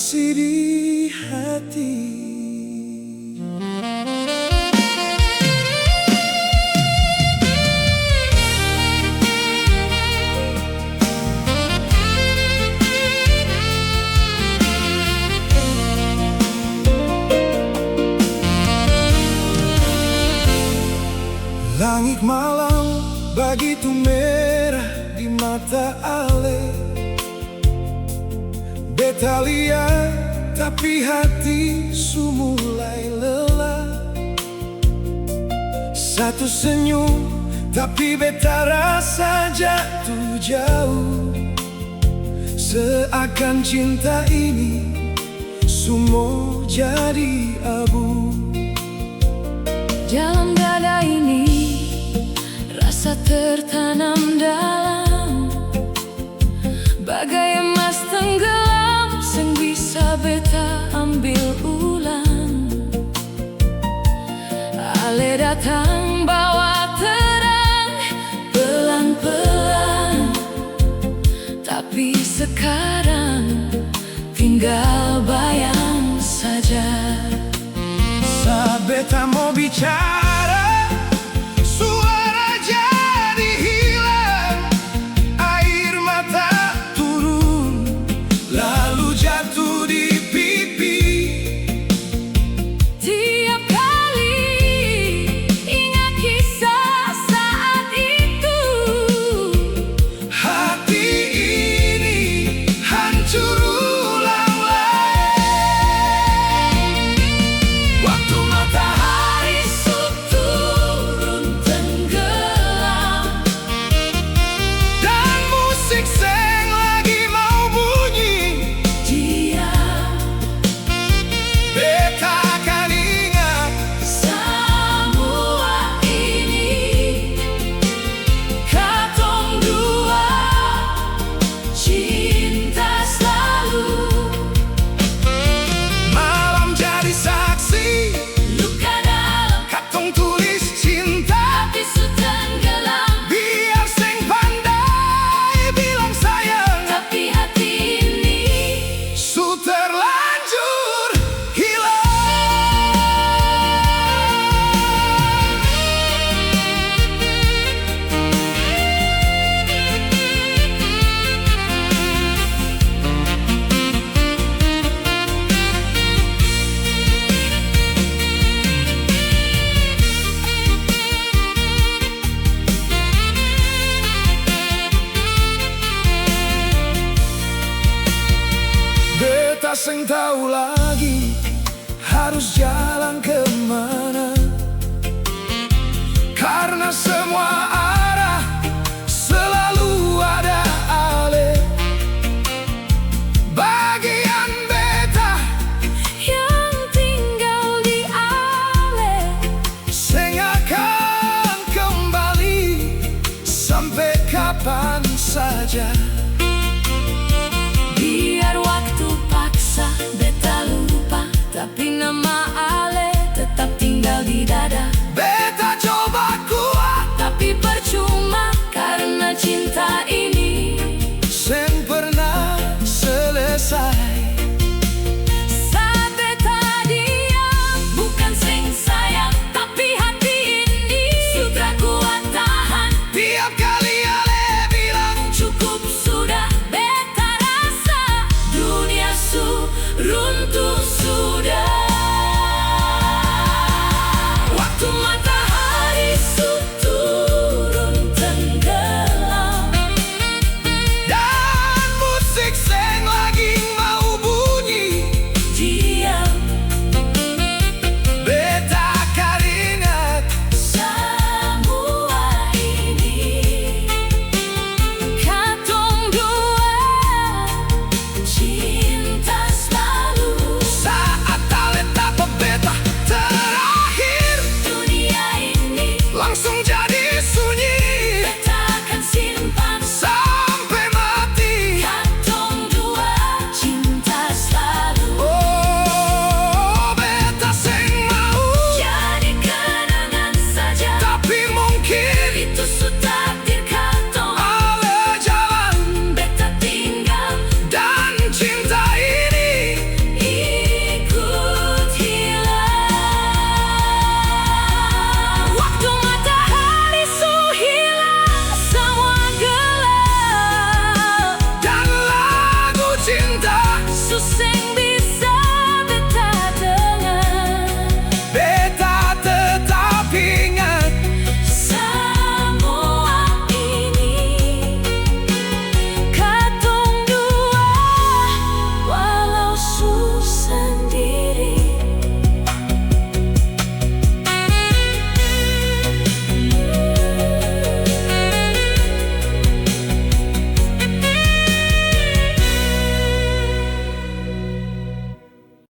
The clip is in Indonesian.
masih di hati. Langit malam begitu merah di mata Ale. Beta lihat tapi hati su mulai lelah. Satu senyum tapi beta rasa jatuh jauh. Seakan cinta ini semua jadi abu. Dalam dada ini rasa tertanam dalam, bagai emas tenggelam, seng bisa beta ambil ulang. Ale datang bawa terang, pelan-pelan, tapi sekarang tinggal bayang saja. Saat beta mau bicara, suara jadi hilang. Air mata turun, lalu jatuh di pipi. Tiap kali ingat kisah saat itu, Hati ini hancur ulang lagi. waktu matahari turun tenggelam, Dan musik seng lagi mau bunyi. diam Beta akan ingat semua ini. Katong dua cinta selalu, malam jadi saksi. luka dalam Katong tulis cinta. hati su tenggelam. Biar seng pandai bilang sayang, Tapi hati ini su terlanjur hilang. Beta seng tahu lagi harus jalan kemana, karena semua arah selalu ada Ale. Bagian beta yang tinggal di Ale. seng akan kembali sampai kapan saja. Biar waktu paksa beta lupa, tapi nama Ale tetap tinggal di dada. Beta coba kuat, Tapi percuma karena cinta ini seng pernah selesai. saat beta diam, bukan seng sayang, tapi hati ini sudah kuat tahan. Tiap kali Ale bilang Cukup sudah, beta rasa dunia runtuh sudah. Waktu matahari turun tenggelam, dan musik seng lagi mau bunyi. diam Beta akan ingat semua ini. Katong dua cinta selalu, saat Ale tapa beta